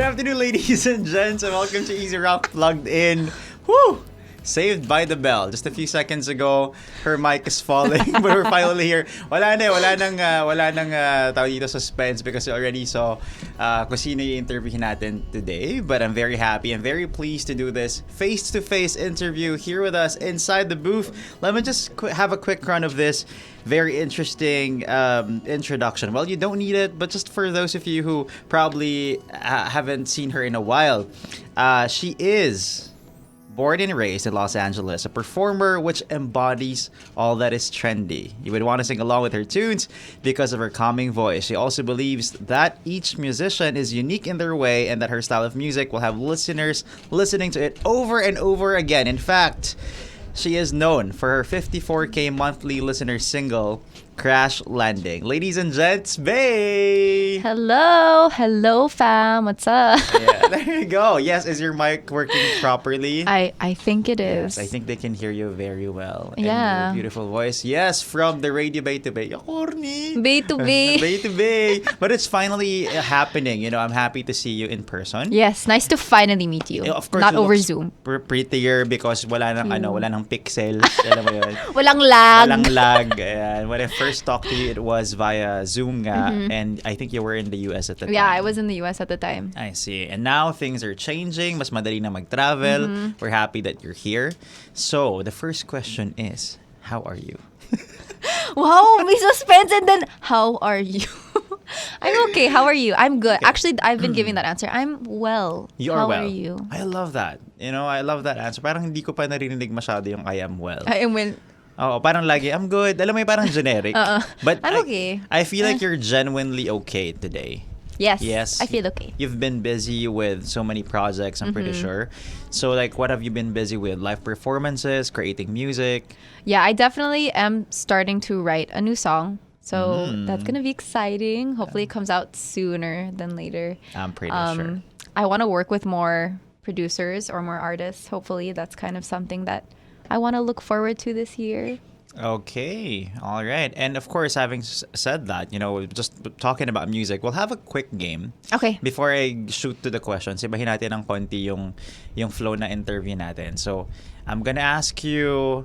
afternoon, ladies and gents, and welcome to Easy Rock Plugged In. Woo! Saved by the bell. Just a few seconds ago, her mic is falling, but we're finally here. Wala nang tawag dito suspense because we already saw kung sino yung interview natin today. But I'm very happy and very pleased to do this face-to-face interview here with us inside the booth. Let me just have a quick run of this very interesting introduction. Well, you don't need it, but just for those of you who probably haven't seen her in a while, she is born and raised in Los Angeles, a performer which embodies all that is trendy. You would want to sing along with her tunes because of her calming voice. She also believes that each musician is unique in their way and that her style of music will have listeners listening to it over and over again. In fact, she is known for her 54K monthly listener single, Crash Landing. Ladies and gents, Bae! Hello fam, what's up? Yeah, there you go. Yes, is your mic working properly? I think it is. Yes, I think they can hear you very well. Yeah. And your beautiful voice. Yes, from the radio Bay to Bay. Corny. Bay to Bay. Bay to Bay. But it's finally happening. You know, I'm happy to see you in person. Yes, nice to finally meet you. Of course, not you over look Zoom. Prettier because wala nang pixels. Alam mo yun. Walang lag. Walang lag. Ayan. When I first talked to you, it was via Zoom nga, and I think you were in the US at the time. Yeah, I was in the US at the time. I see. And now things are changing. Mas madali na mag-travel. We're happy that you're here. So, the first question is, how are you? Wow, may suspense and then, how are you? I'm okay. How are you? I'm good. Okay. Actually, I've been giving that answer. I'm well. You are how well. How are you? I love that. You know, I love that answer. Parang hindi ko pa narinig masyado yung I am well. I am well. Oo, parang lagi, I'm good. Alam mo yung parang generic. But I'm okay. I feel like you're genuinely okay today. Yes. I feel okay. You've been busy with so many projects, I'm pretty sure. So, like, what have you been busy with? Live performances, creating music? Yeah, I definitely am starting to write a new song. So that's going to be exciting. Hopefully it comes out sooner than later. I'm pretty sure. I want to work with more producers or more artists. Hopefully that's kind of something that I want to look forward to this year. Okay. All right. And of course, having said that, you know, just talking about music, we'll have a quick game. Okay. Before I shoot to the questions, ibahin natin ng konti yung flow na interview natin. So, I'm gonna ask you,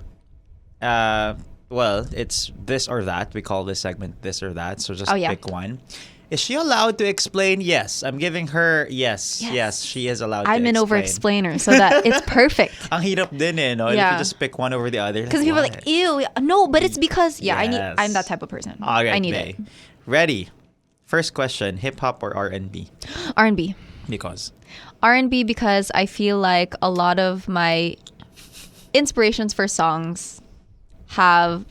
well, it's this or that. We call this segment this or that. So just pick one. Is she allowed to explain? Yes. I'm giving her yes. Yes, she is allowed to explain. I'm an over-explainer, so that it's perfect. Ang hirap din eh, no? Yeah. If you just pick one over the other. Because people are like, ew. No, but it's because, Yes. I'm that type of person. All right, I need Bae. it. Ready. First question, hip-hop or R&B? R&B. Because? R&B because I feel like a lot of my inspirations for songs are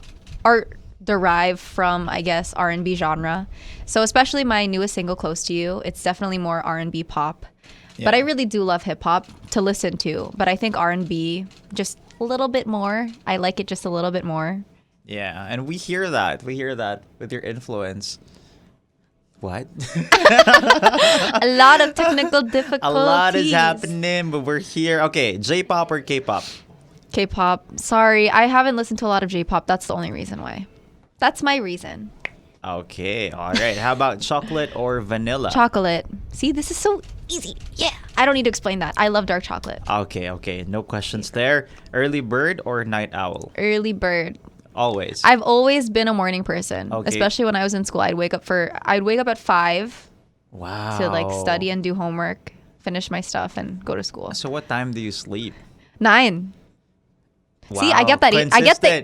derived from, I guess, R&B genre. So especially my newest single, Close to You, it's definitely more R&B pop. Yeah. But I really do love hip hop to listen to. But I think R&B just a little bit more. I like it just a little bit more. Yeah, and we hear that. We hear that with your influence. What? A lot of technical difficulties. A lot is happening, but we're here. Okay, J-pop or K-pop? K-pop. Sorry, I haven't listened to a lot of J-pop. That's the only reason why. That's my reason. Okay, all right. How about chocolate or vanilla? Chocolate. See, this is so easy. Yeah. I don't need to explain that. I love dark chocolate. Okay. No questions there. Early bird or night owl? Early bird. Always. I've always been a morning person. Okay. Especially when I was in school. I'd wake up at 5 Wow. to like study and do homework, finish my stuff and go to school. So what time do you sleep? 9. Wow, See, I get that.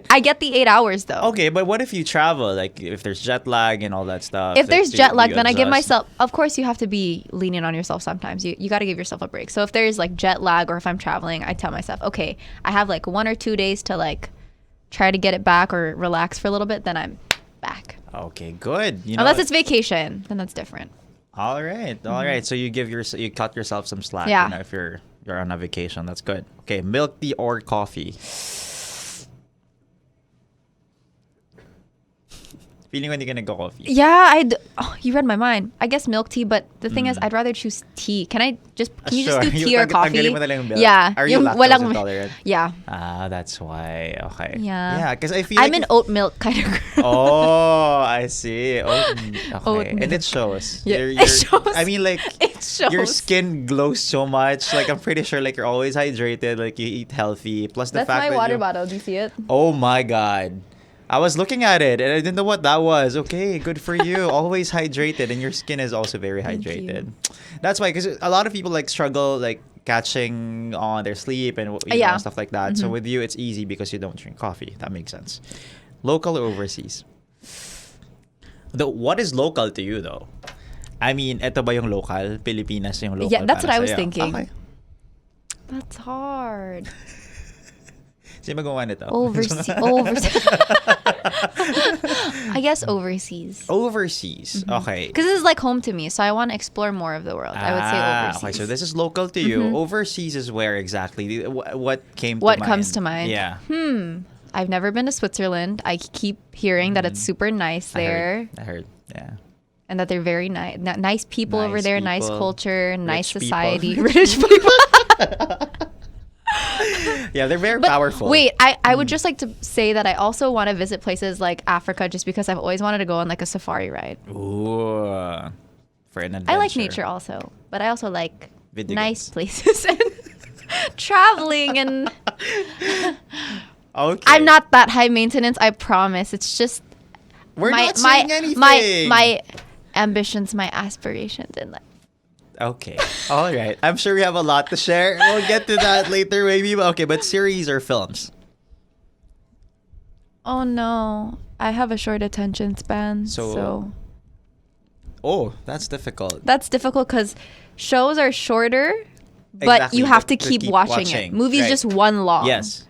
I get the 8 hours though. Okay, but what if you travel? Like if there's jet lag and all that stuff. If there's like, jet lag, you then I give adjust? myself. Of course, you have to be lenient on yourself sometimes. You got to give yourself a break. So if there's like jet lag or if I'm traveling, I tell myself, okay, I have like 1 or 2 days to like try to get it back or relax for a little bit. Then I'm back. Okay, good. You know, Unless it's vacation, then that's different. all right. So you cut yourself some slack. Yeah. You know, if you're on a vacation, that's good. Okay, milk tea or coffee? Feeling ko hindi ka nagko-coffee. Yeah, you read my mind. I guess milk tea, but the thing is, I'd rather choose tea. Can you just Sure. do tea or coffee? Tanggalin mo na lang yung milk. Yeah. Are you yung lactose walang- intolerant? Yeah. That's why. Okay. Yeah. Yeah, because I feel I'm like an oat milk kind of girl. Oh, I see. Okay. Oat And milk. it shows. Yeah, it shows. I mean, like, It shows. your skin glows so much. Like, I'm pretty sure, like, you're always hydrated. Like, you eat healthy. Plus the That's fact my that water you... bottle. Do you see it? Oh my God. I was looking at it and I didn't know what that was. Okay, good for you. Always hydrated, and your skin is also very Thank hydrated. That's why, because a lot of people like struggle like catching on their sleep and Yeah. stuff like that. So with you, it's easy because you don't drink coffee. That makes sense. Local or overseas? What is local to you though? I mean, eto ba yung local? Pilipinas yung local? Yeah, that's what para I was sa'yo? thinking. Okay. That's hard. Sino magawa nito? Overseas. I guess overseas. Overseas. Okay. Because this is like home to me, so I want to explore more of the world. I would say overseas. Okay, so this is local to you. Overseas is where exactly? What came to What mind? comes to mind? Yeah. I've never been to Switzerland. I keep hearing that it's super nice there, I heard. Yeah. and that they're very nice people over Nice there, nice people, culture, nice people. society, rich people. Yeah, they're very But powerful. wait, I would just like to say that I also want to visit places like Africa just because I've always wanted to go on like a safari ride. Ooh. For an adventure. I like nature also, but I also like Video nice games. places and traveling, and Okay. I'm not that high maintenance, I promise. It's just We're my not saying anything. my ambitions, my aspirations in life. Okay. All right. I'm sure we have a lot to share. We'll get to that later, maybe. Okay, but series or films? Oh no, I have a short attention span, So- so Oh, that's difficult. that's difficult because shows are shorter, but Exactly, you have but to keep watching it. Movies right. just one long. Yes.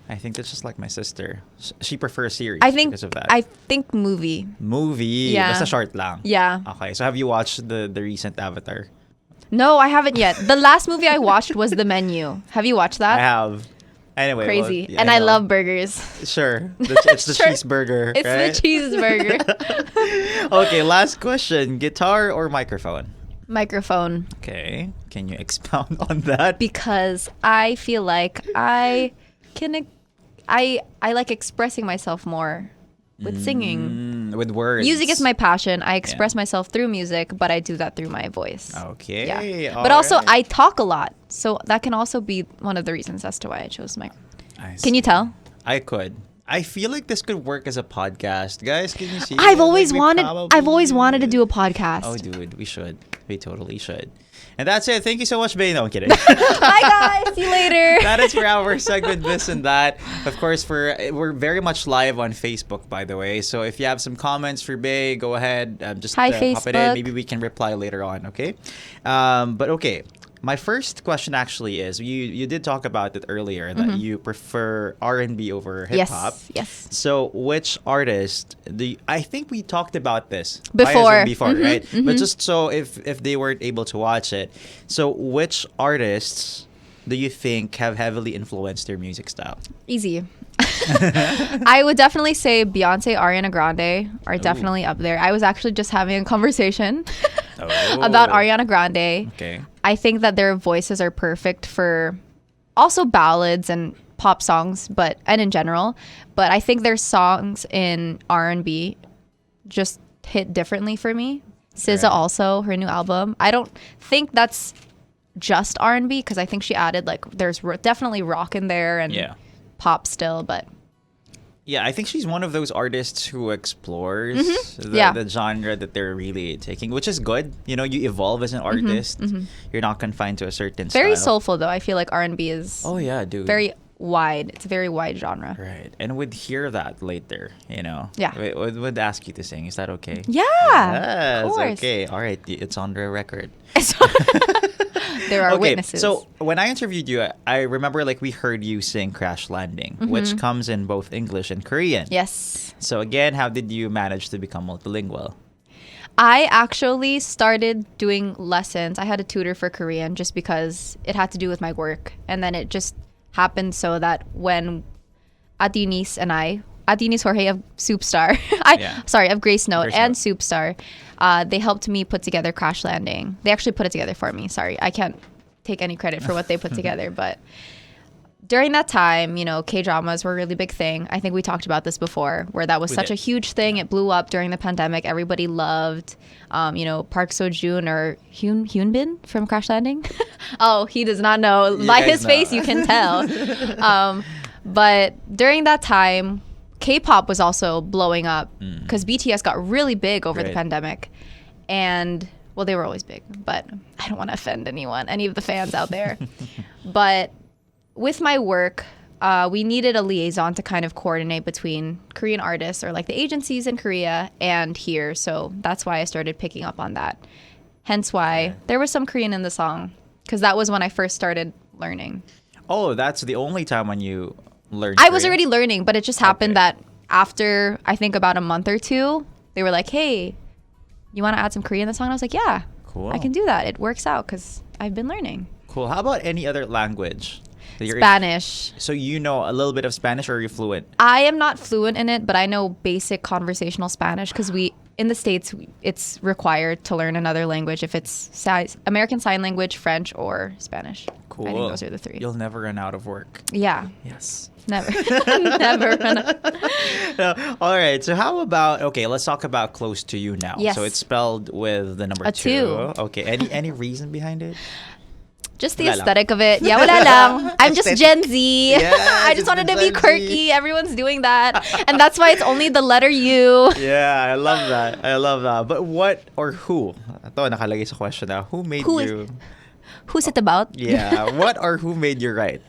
I think that's just like my sister. She prefers series I think because of that. I think movie. Movie. Yeah. Basta short lang. Yeah. Okay, so have you watched the recent Avatar? No, I haven't yet. The last movie I watched was The Menu. Have you watched I that? have. Anyway. Crazy. well, yeah, And I know. love burgers. Sure. It's the Sure. cheeseburger, It's right? the cheeseburger. Okay, last question. Guitar or microphone? Microphone. Okay. Can you expound on that? Because I feel like I like expressing myself more with singing. With words. Music is my passion. I express myself through music, but I do that through my voice. Okay. Yeah. all But also, right. I talk a lot. So that can also be one of the reasons as to why I chose microphone. I Can you see. tell? I could. I feel like this could work as a podcast. Guys, can you see? I've it? always Like, we wanted probably I've always wanted to should. do a podcast. Oh, dude, we should. We totally should. And that's it. Thank you so much, Bae. No, I'm kidding. Bye guys, see you later. That is for our segment, this and that. Of course, we're very much live on Facebook, by the way. So if you have some comments for Bae, go ahead. Just Hi, pop it in. Facebook. Maybe we can reply later on. Okay. But okay. My first question actually is you did talk about it earlier that you prefer R&B over hip hop. Yes. So, which artist I think we talked about this Before. right? But just so if they weren't able to watch it, so which artists do you think have heavily influenced your music style? Easy. I would definitely say Beyonce, Ariana Grande are definitely up there. I was actually just having a conversation about Ariana Grande. Okay. I think that their voices are perfect for also ballads and pop songs, and in general. But I think their songs in R&B just hit differently for me. SZA Right. also, her new album. I don't think that's just R&B because I think she added there's definitely rock in there and Yeah. pop still, but Yeah, I think she's one of those artists who explores Yeah. the genre that they're really taking, which is good. You know, you evolve as an artist. You're not confined to a certain very style. soulful though. I feel like R&B is Oh yeah, dude. very wide. It's a very wide genre. Right. And we'd hear that later, you know. Yeah. Would ask you to sing. Is that okay? Yeah, Yes, of course. okay. All right. It's on the record. There are Okay, witnesses. so when I interviewed you, I remember like we heard you sing Crash Landing, which comes in both English and Korean. yes. So again, how did you manage to become multilingual? I actually started doing lessons. I had a tutor for Korean just because it had to do with my work. And then it just happened so that when Ate Eunice and I Adinis Jorge of Soupstar. Of Grace Note Grace and Note. Soupstar. They helped me put together Crash Landing. They actually put it together for me. Sorry, I can't take any credit for what they put together, but during that time, K-dramas were a really big thing. I think we talked about this before, where that was such a huge thing. It blew up during the pandemic. Everybody loved, Park Seo-joon or Hyun Bin from Crash Landing. Oh, he does not know. You By guys his know. face, you can tell. But during that time, K-pop was also blowing up because BTS got really big over the Right. pandemic. And, well, they were always big, but I don't want to offend any of the fans out there. But with my work, we needed a liaison to kind of coordinate between Korean artists or like the agencies in Korea and here. So that's why I started picking up on that. Hence why there was some Korean in the song, because that was when I first started learning. Oh, that's the only time when you learned I was Korean? already learning, but it just happened Okay. that after, I think, about a month or two, they were like, hey, you want to add some Korean in the song? And I was like, yeah, Cool. I can do that. It works out because I've been learning. Cool. How about any other language? that you're- Spanish. So you know a little bit of Spanish, or are you fluent? I am not fluent in it, but I know basic conversational Spanish because in the States, it's required to learn another language if it's American Sign Language, French, or Spanish. Cool. I think those are the three. You'll never run out of work. Yeah, Yes. never. Never. All right. So how about, okay, let's talk about Close to You now. Yes. So it's spelled with the number A 2. two. Okay. Any reason behind it? Just the Wala lang. aesthetic of it. Yeah, wala lang. I'm just Aesthetic. Gen Z. Yeah, I just just wanted to Gen be Z. quirky. Everyone's doing that. And that's why it's only the letter U. Yeah, I love that. I love that. But what or who? Ito, nakalagay sa question na. Who made Who is- you? Who's it about? Yeah. What or who made you write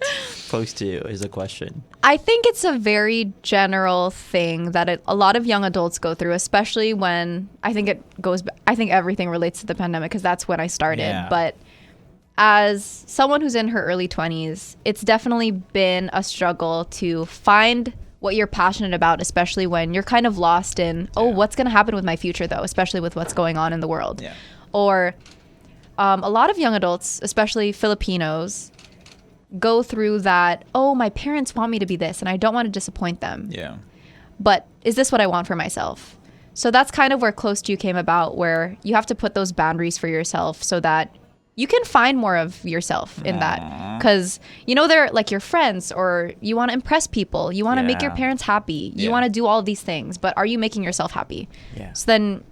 Close to You is the question. I think it's a very general thing that a lot of young adults go through, especially when I think everything relates to the pandemic because that's when I started. Yeah. But as someone who's in her early 20s, it's definitely been a struggle to find what you're passionate about, especially when you're kind of lost in, what's going to happen with my future, though, especially with what's going on in the world. Yeah. Or a lot of young adults, especially Filipinos, go through that, my parents want me to be this and I don't want to disappoint them. Yeah. But is this what I want for myself? So that's kind of where Close to You came about, where you have to put those boundaries for yourself so that you can find more of yourself in that. Because, they're like your friends, or you want to impress people. You want to make your Yeah. parents happy. You Yeah. want to do all these things, but are you making yourself happy? Yeah. So then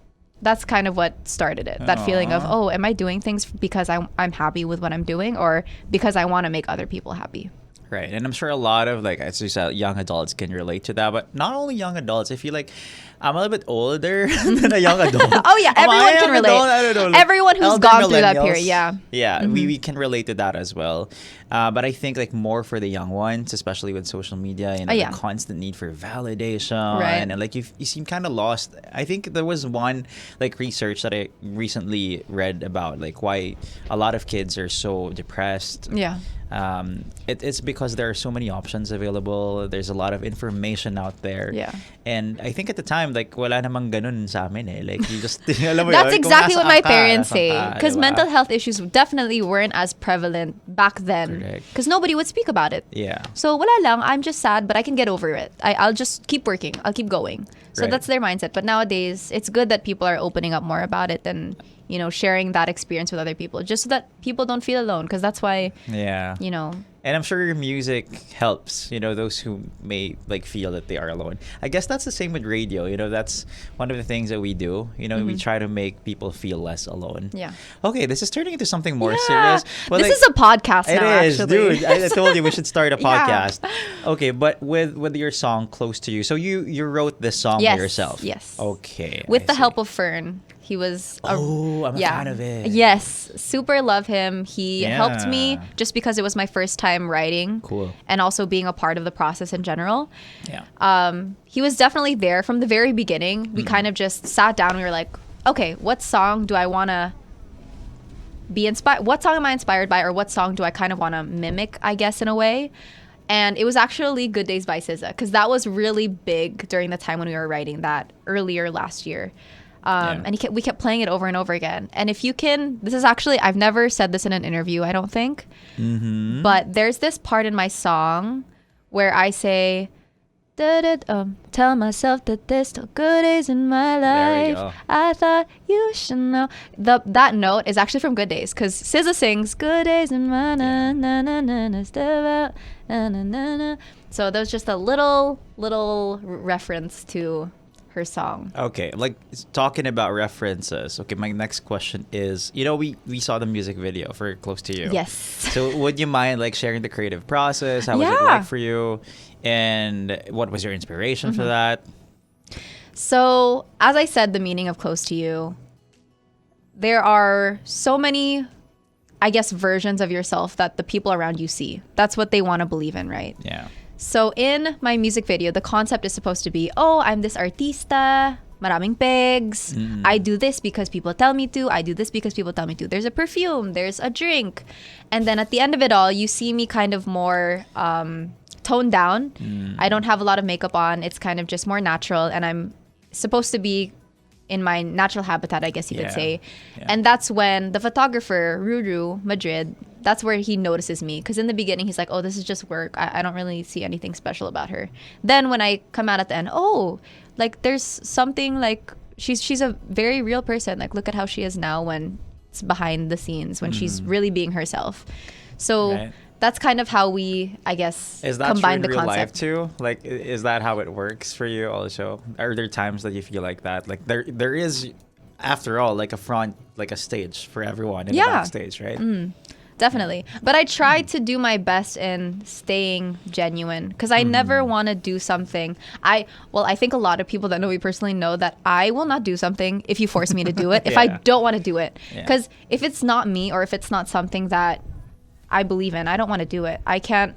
that's kind of what started it. That feeling of, Aw. am I doing things because I'm happy with what I'm doing, or because I want to make other people happy? Right. And I'm sure a lot of, like, as you said, young adults can relate to that. But not only young adults, I feel like I'm a little bit older than a young adult. Oh, yeah, Am I everyone a can young relate. adult? I don't know, like, Everyone who's elder gone through that millennials. period, yeah. Yeah, we can relate to that as well. But I think, like, more for the young ones, especially with social media and yeah. the constant need for validation. Right. And like, you seem kind of lost. I think there was one, like, research that I recently read about, like, why a lot of kids are so depressed. Yeah. It's because there are so many options available. There's a lot of information out there. Yeah. And I think at the time, like, wala namang ganun sa amin eh. Like, you just, alam mo That's yun, kung exactly what my nasaan ka, parents nasaan say. ka, Because diba? mental health issues definitely weren't as prevalent back then. Correct. Because nobody would speak about it. Yeah. So wala lang, I'm just sad, but I can get over it. I'll just keep working. I'll keep going. So Right. that's their mindset. But nowadays, it's good that people are opening up more about it and, sharing that experience with other people, just so that people don't feel alone. Because that's why, Yeah. And I'm sure your music helps, those who may, like, feel that they are alone. I guess that's the same with radio. That's one of the things that we do. We try to make people feel less alone. Yeah. Okay, this is turning into something more Yeah. serious. But, This like, is a podcast It now, is, actually. dude. I told you we should start a Yeah. podcast. Okay, but with your song Close to You. So you wrote this song by Yes, yourself. yes. Okay. With I the see. help of Fern. He was Oh, I'm a fan of it. Yes, super love him. He helped me Yeah. just because it was my first time writing. Cool. And also being a part of the process in general. Yeah. He was definitely there from the very beginning. We kind of just sat down. We were like, okay, what song do I want to be inspired? What song am I inspired by? Or what song do I kind of want to mimic, I guess, in a way? And it was actually Good Days by SZA, because that was really big during the time when we were writing that earlier last year. And we kept playing it over and over again. And if you can, this is actually, I've never said this in an interview, I don't think. Mm-hmm. But there's this part in my song where I say, Tell myself that there's still good days in my There we life. go. I thought you should know. That note is actually from Good Days because SZA sings "Good Days in my na na na na na step out na na na na." So that was just a little reference to her song. Okay, like talking about references. Okay, my next question is, we saw the music video for Close to You. Yes. So would you mind like sharing the creative process? How was it Yeah. like for you? And what was your inspiration for that? So, as I said, the meaning of Close to You, there are so many, I guess, versions of yourself that the people around you see. That's what they want to believe in, right? Yeah. So, in my music video, the concept is supposed to be, oh, I'm this artista, maraming pegs. I do this because people tell me to. I do this because people tell me to. There's a perfume, there's a drink. And then at the end of it all, you see me kind of more toned down. I don't have a lot of makeup on. It's kind of just more natural, and I'm supposed to be in my natural habitat, I guess you could Yeah. say. Yeah. And that's when the photographer, Ruru Madrid, that's where he notices me. Because in the beginning, he's like, oh, this is just work. I don't really see anything special about her. Then when I come out at the end, oh, like there's something like she's a very real person. Like look at how she is now when it's behind the scenes, when she's really being herself. So Right. that's kind of how we, I guess, Is that true combine in the real life concept. too? Like, is that how it works for you also? Are there times that you feel like that? Like there is, after all, like a front, like a stage for everyone in Yeah. the backstage, right? Definitely. But I try to do my best in staying genuine because I never want to do something. I think a lot of people that know me personally know that I will not do something if you force me to do it, if I Yeah. don't want to do it. Yeah. Because if it's not me or if it's not something that I believe in, I don't want to do it. I can't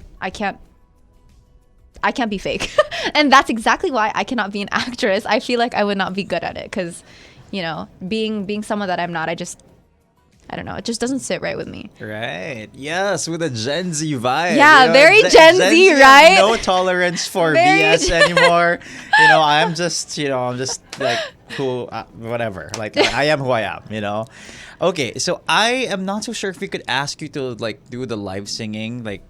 be fake. And that's exactly why I cannot be an actress. I feel like I would not be good at it because, being someone that I'm not, I don't know. It just doesn't sit right with me. Right. Yes, with a Gen Z vibe. Yeah, very Gen Z, has right? No tolerance for Very BS anymore. I'm just like who, whatever. Like I am who I am. Okay, so I am not so sure if we could ask you to like do the live singing, like,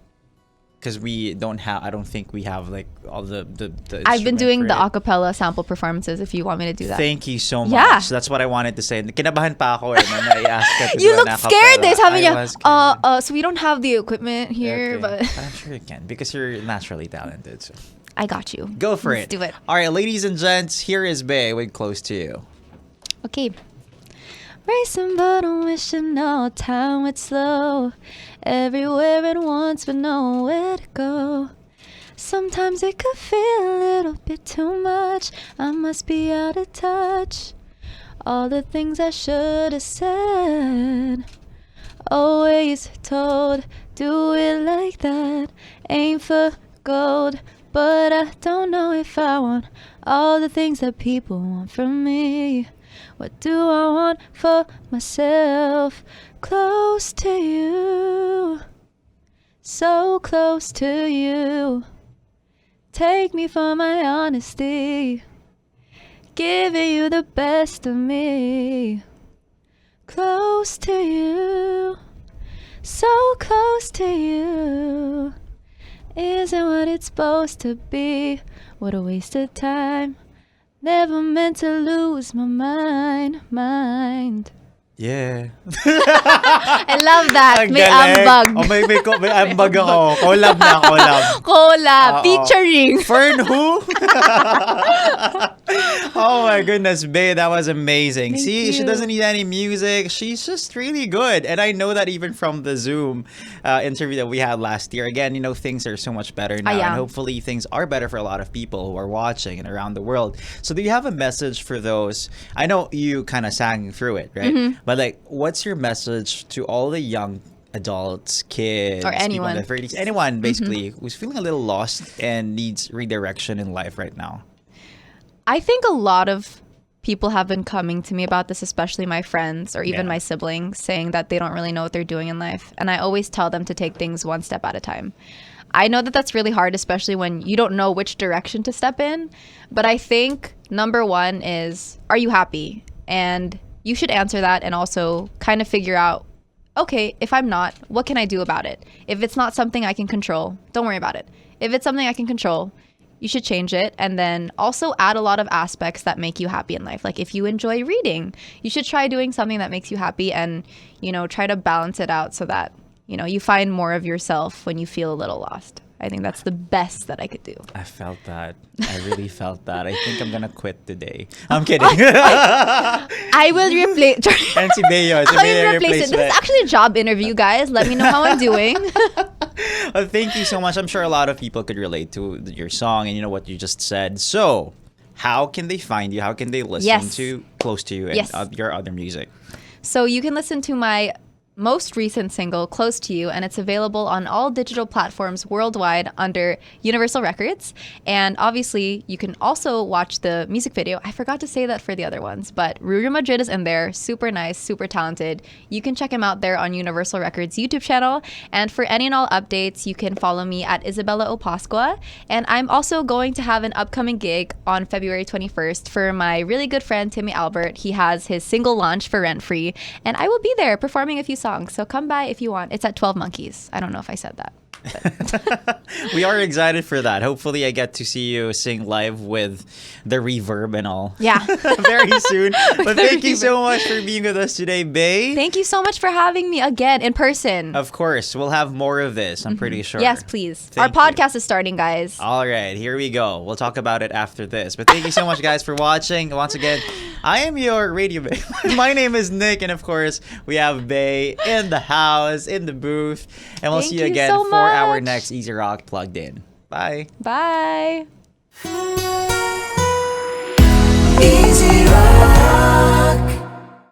because I don't think we have like all the I've been instrument doing for the it. acapella sample performances if you want me to do that. Thank you so much. Yeah. That's what I wanted to say. Kinabahan pa ako eh nung nai-ask ka to You do look an scared. acapella. They sabi I niya, was scared. so we don't have the equipment here, Okay. but I'm sure you can because you're naturally talented. So I got you. go for Let's it. do it. All right, ladies and gents, here is Bay with Close to You. Okay. Racing but I'm wishing all time would slow. Everywhere at once but nowhere to go. Sometimes it could feel a little bit too much. I must be out of touch. All the things I should have said. Always told, do it like that. Aim for gold, but I don't know if I want all the things that people want from me. What do I want for myself? Close to you, so close to you. Take me for my honesty, giving you the best of me. Close to you, so close to you. Isn't what it's supposed to be. What a waste of time. Never meant to lose my mind. Yeah. I love that. Ang May galing. ambag. Oh, may ambag ako. Collab na, collab. Collab. Oo. Featuring. Fern who? Oh my goodness, babe, that was amazing. Thank See, she you. doesn't need any music. She's just really good. And I know that even from the Zoom interview that we had last year. Again, things are so much better now. Yeah. And hopefully things are better for a lot of people who are watching and around the world. So do you have a message for those? I know you kind of sang through it, right? Mm-hmm. But like, what's your message to all the young adults, kids, Or people anyone. in their 30s, anyone basically who's feeling a little lost and needs redirection in life right now? I think a lot of people have been coming to me about this, especially my friends or even Yeah. my siblings, saying that they don't really know what they're doing in life. And I always tell them to take things one step at a time. I know that that's really hard, especially when you don't know which direction to step in. But I think number one is, are you happy? And you should answer that and also kind of figure out, okay, if I'm not, what can I do about it? If it's not something I can control, don't worry about it. If it's something I can control, you should change it. And then also add a lot of aspects that make you happy in life. Like if you enjoy reading, you should try doing something that makes you happy and, try to balance it out so that, you find more of yourself when you feel a little lost. I think that's the best that I could do. I felt that. I really felt that. I think I'm gonna quit today. I'm kidding. I will replace. And si Beo, si I Beo will replace it. This is actually a job interview, guys. Let me know how I'm doing. Well, thank you so much. I'm sure a lot of people could relate to your song and what you just said. So, how can they find you? How can they listen to Close to You and your other music? So you can listen to my most recent single, Close to You, and it's available on all digital platforms worldwide under Universal Records. And obviously, you can also watch the music video. I forgot to say that for the other ones, but Ruru Madrid is in there. Super nice, super talented. You can check him out there on Universal Records YouTube channel. And for any and all updates, you can follow me at Isabella Opascua. And I'm also going to have an upcoming gig on February 21st for my really good friend, Timmy Albert. He has his single launch for Rent Free, and I will be there performing a few songs. So come by if you want. It's at 12 Monkeys. I don't know if I said that. We are excited for that. Hopefully, I get to see you sing live with the reverb and all. Yeah. Very soon. But thank you so much for being with us today, Bay. Thank you so much for having me again in person. Of course. We'll have more of this, I'm pretty sure. Yes, please. Thank Our podcast is starting, guys. All right, here we go. We'll talk about it after this. But thank you so much, guys, for watching. Once again, I am your radio Bay. My name is Nick, and of course, we have Bay in the house, in the booth. And we'll see you again so for much. our next Easy Rock Plugged In. Bye. Bye. Easy Rock.